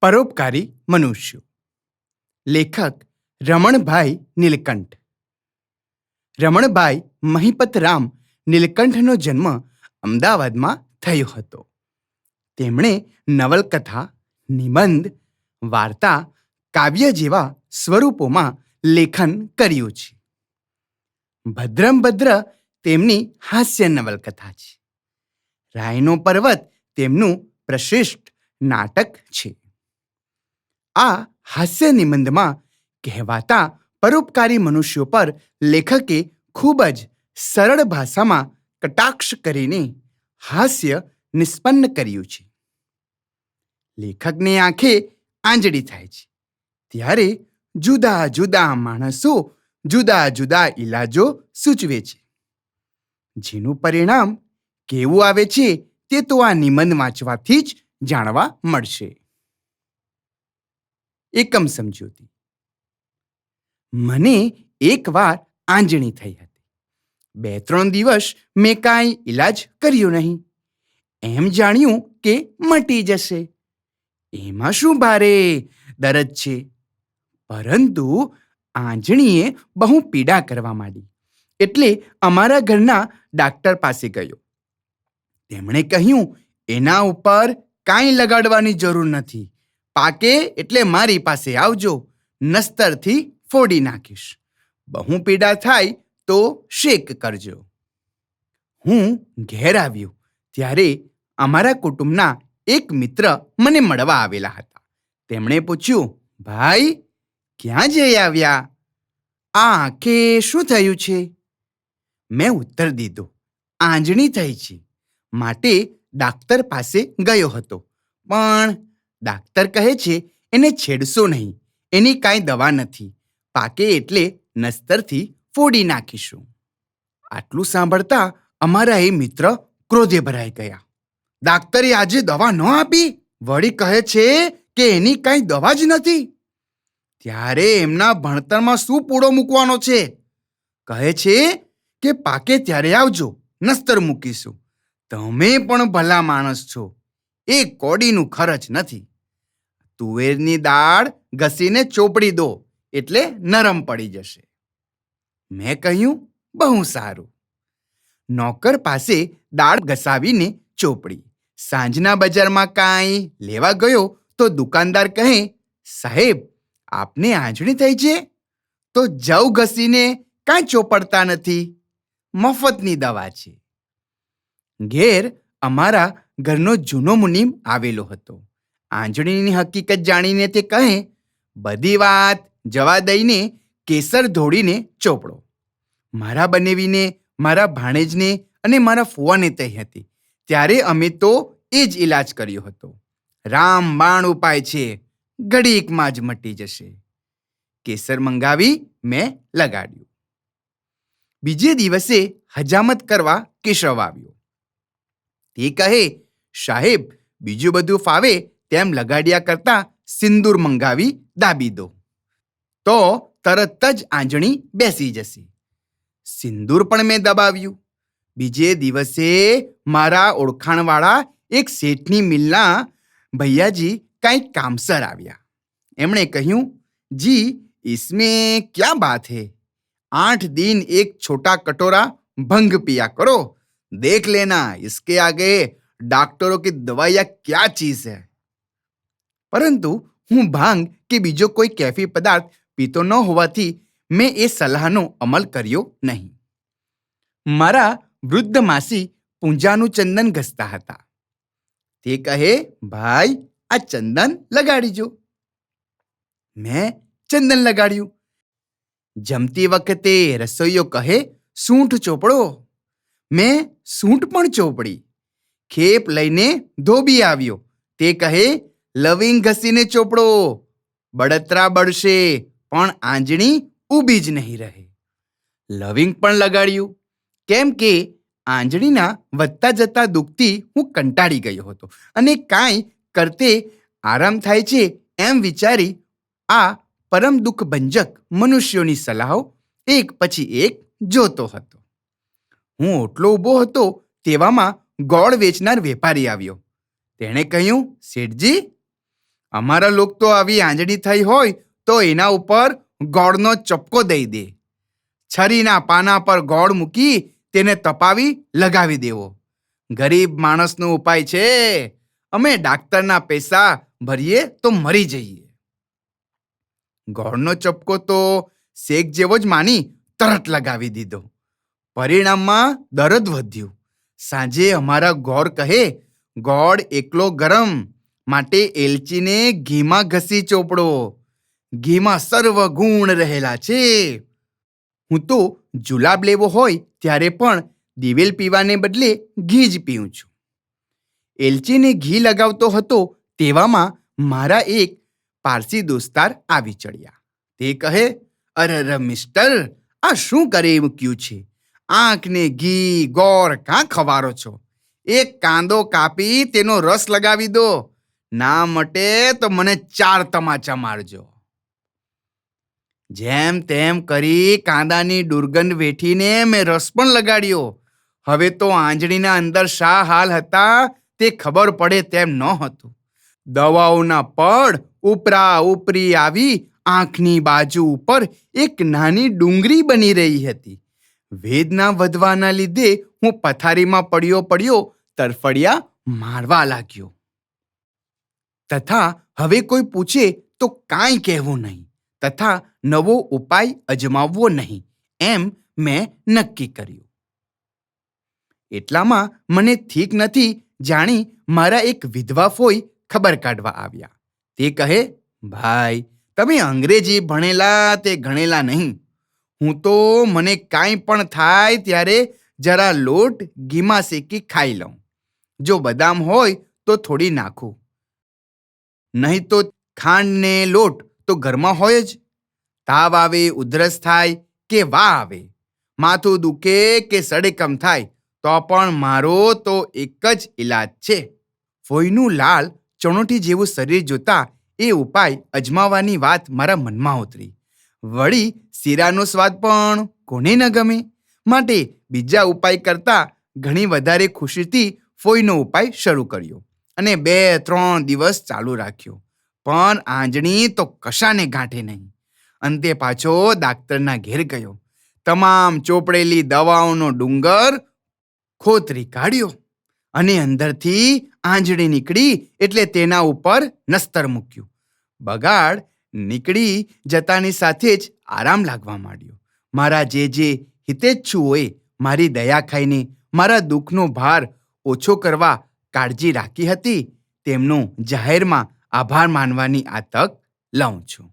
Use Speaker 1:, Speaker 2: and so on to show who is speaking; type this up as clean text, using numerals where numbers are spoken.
Speaker 1: પરોપકારી મનુષ્યો. લેખક રમણભાઈ નીલકંઠ. રમણભાઈ મહિપતરામ નીલકંઠનો જન્મ અમદાવાદમાં થયો હતો. તેમણે નવલકથા, નિબંધ, વાર્તા, કાવ્ય જેવા સ્વરૂપોમાં લેખન કર્યું છે. ભદ્રંભદ્ર તેમની હાસ્ય નવલકથા છે. રાયનો પર્વત તેમનું પ્રશિષ્ટ નાટક છે. આ હાસ્ય નિબંધમાં કહેવાતા પરોપકારી મનુષ્યો પર લેખકે ખૂબ જ સરળ ભાષામાં કટાક્ષ કરીને હાસ્ય નિષ્પન્ન કર્યું છે. લેખકને આંખે આંજળી થાય છે ત્યારે જુદા જુદા માણસો જુદા જુદા ઈલાજો સૂચવે છે. જેનું પરિણામ કેવું આવે છે તે તો આ નિબંધ વાંચવાથી જ જાણવા મળશે. એકમ સમજૂતી. મને એકવાર આંજણી થઈ હતી. 2-3 દિવસ મેં કાંઈ ઈલાજ કર્યો નહીં. એમ જાણ્યું કે મટી જશે. એમાં શું ભારે દરદ છે? પરંતુ આંજણીએ બહુ પીડા કરવા માંડી એટલે અમારા ઘરના ડાક્ટર પાસે ગયો. તેમણે કહ્યું, એના ઉપર કાંઈ લગાડવાની જરૂર નથી. પાકે એટલે મારી પાસે આવજો, નસ્તરથી ફોડી નાખીશ. બહુ પીડા થાય તો શેક કરજો. હું ઘેર આવ્યો ત્યારે અમારા કુટુંબના એક મિત્ર મને મળવા આવેલા હતા. તેમણે પૂછ્યું, ભાઈ ક્યાં જઈ આવ્યા? આ આંખે શું થયું છે? મેં ઉત્તર દીધો, આંજણી થઈ છે માટે ડાક્ટર પાસે ગયો હતો, પણ ડાક્ટર કહે છે એને છેડશો નહીં, એની કાંઈ દવા નથી. પાકે એટલે નસ્તરથી ફોડી નાખીશું. આટલું સાંભળતા અમારા એ મિત્ર ક્રોધે ભરાઈ ગયા. ડાક્ટરે આજે દવા ન આપી, વળી કહે છે કે એની કાંઈ દવા જ નથી. ત્યારે એમના ભણતરમાં શું પૂળો મૂકવાનો છે? કહે છે કે પાકે ત્યારે આવજો, નસ્તર મૂકીશું. તમે પણ ભલા માણસ છો, એ કોડીનું ખર્ચ નથી. તુવેરની દાળ ઘસીને ચોપડી દો એટલે નરમ પડી જશે. મેં કહ્યું, બહુ સારું. નોકર પાસે દાળ ઘસાવીને ચોપડી. સાંજના બજારમાં કાંઈ લેવા ગયો તો દુકાનદાર કહે, સાહેબ આપને આંજણી થઈ છે તો જવ ઘસીને કાંઈ ચોપડતા નથી, મફતની દવા છે. ઘેર અમારા ઘરનો જૂનો મુનીમ આવેલો હતો. આંજણીની હકીકત જાણીને તે કહે, બધી વાત જવા દઈને કેસર ધોળીને ચોપડો. મારા બનેવીને, મારા ભાણેજને અને મારા ફુવાને થઈ હતી ત્યારે અમે તો એ જ ઈલાજ કર્યો હતો. રામબાણ ઉપાય છે, ઘડીકમાં જ મટી જશે. કેસર મંગાવી મેં લગાડ્યું. બીજે દિવસે હજામત કરવા કેશવ આવ્યો. તે કહે, સાહેબ બીજું બધું ફાવે તેમ લગાડ્યા કરતા સિંદૂર મંગાવી દાબી દો તો તરત જ આંજણી બેસી જશે. સિંદૂર પણ મેં દબાવ્યું. બીજે દિવસે મારા ઓળખાણવાળા એક શેઠની મિલના ભૈયાજી કાંઈક કામસર આવ્યા. એમણે કહ્યું, જી इसमें क्या बात है? 8 दिन एक छोटा कटोरा भंग पिया करो, देख लेना इसके आगे डॉक्टरों की दवाइयाँ क्या चीज है. પરંતુ હું ભાંગ કે બીજો કોઈ કેફી પદાર્થ પીતો ન હોવાથી મેં એ સલાહનો અમલ કર્યો નહીં. મારા વૃદ્ધ માસી પૂંજાનું ચંદન ઘસતા હતા. તે કહે, ભાઈ આ ચંદન લગાડીજો. મેં ચંદન લગાડ્યું. જમતી વખતે રસોઈયો કહે, સૂંઠ ચોપડો. મેં સૂંઠ પણ ચોપડી. ખેપ લઈને ધોબી આવ્યો. તે કહે, લવિંગ ઘસીને ચોપડો. બળતરા બળશે પણ આંજણી ઊભી જ નહીં રહે. લવિંગ પણ લગાડ્યું. કેમ કે આંજણીના વધતા જતા દુઃખથી હું કંટાળી ગયો હતો અને કાંઈ કરતે આરામ થાય છે એમ વિચારી આ પરમ દુઃખ ભંજક મનુષ્યોની સલાહો એક પછી એક જોતો હતો. હું ઓટલો ઊભો હતો તેવામાં ગોળ વેચનાર વેપારી આવ્યો. તેણે કહ્યું, શેઠજી અમારા લોકો તો આવી આંજણી થઈ હોય તો એના ઉપર ગોળનો ચપકો દઈ દે. છરીના પાના પર ગોળ મૂકી તેને તપાવી લગાવી દેવો. ગરીબ માણસનો ઉપાય છે. અમે ડાક્ટરના પૈસા ભરીએ તો મરી જઈએ. ગોળનો ચપકો તો શેક જેવો જ માની તરત લગાવી દીધો. પરિણામમાં દર્દ વધ્યું. સાંજે અમારા ગોર કહે, ગોળ એકલો ગરમ, માટે એલચીને ઘીમાં ઘસી ચોપડો. ઘીમાં સર્વ ગુણ રહેલા છે. હું તો જુલાબ લેવો હોય ત્યારે પણ દિવેલ પીવાને બદલે ઘી જ પીઉં છું. એલચીને ઘી લગાવતો હતો તેવામાં મારા એક પારસી દોસ્તાર આવી ચડ્યા. તે કહે, અરે મિસ્ટર, આ શું કરી મૂક્યું છે? આંખને ઘી ગોળ કાં ખવારો છો? એક કાંદો કાપી તેનો રસ લગાવી દો. ના મટે તો મને 4 તમાચા મારજો. જેમ તેમ કરી કાંદાની દુર્ગંધ વેઠીને મેં રસ પણ લગાડ્યો. હવે તો આંજણીના અંદર શા હાલ હતા તે ખબર પડે તેમ નહોતું. દવાઓના પડ ઉપરા ઉપરી આવી આંખની બાજુ ઉપર એક નાની ડુંગળી બની રહી હતી. વેદના વધવાના લીધે હું પથારીમાં પડ્યો તરફડિયા મારવા લાગ્યો. તથા હવે કોઈ પૂછે તો કાંઈ કહેવું નહીં, તથા નવો ઉપાય અજમાવવો નહીં, એમ મેં નક્કી કર્યું. એટલામાં મને ઠીક નથી જાણી મારા એક વિધવા ફોઈ ખબર કાઢવા આવ્યા. તે કહે, ભાઈ, તમે અંગ્રેજી ભણેલા તે ગણેલા નહીં. હું તો મને કાંઈ પણ થાય ત્યારે જરા લોટ ઘીમાં શેકી ખાઈ લઉં. જો બદામ હોય તો થોડી નાખું, નહીં તો ખાંડ ને લોટ તો ઘરમાં હોય જ. તાવ આવે, ઉધરસ થાય કે વા આવે, માથું દુખે કે સડેકમ થાય તો પણ મારો તો એક જ ઈલાજ છે. ફોઈનું લાલ ચણોઠી જેવું શરીર જોતા એ ઉપાય અજમાવવાની વાત મારા મનમાં ઉતરી. વળી શીરાનો સ્વાદ પણ કોને ન ગમે? માટે બીજા ઉપાય કરતાં ઘણી વધારે ખુશીથી ફોઈનો ઉપાય શરૂ કર્યો અને 2-3 દિવસ ચાલુ રાખ્યો. પણ આંજણી તો કશાને ગાંઠે નહીં. અંતે પાછો ડાક્ટરના ઘેર ગયો. તમામ ચોપડેલી દવાઓનો ડુંગર ખોતરી કાઢ્યો અને અંદરથી આંજણી નીકળી એટલે તેના ઉપર નસ્તર મૂક્યું. બગાડ નીકળી જતાની સાથે જ આરામ લાગવા માંડ્યો. મારા જે હિતેચ્છુઓએ મારી દયા ખાઈને મારા દુઃખનો ભાર ઓછો કરવા કાળજી રાખી હતી તેમનો જાહેરમાં આભાર માનવાની આ તક લઉં છું.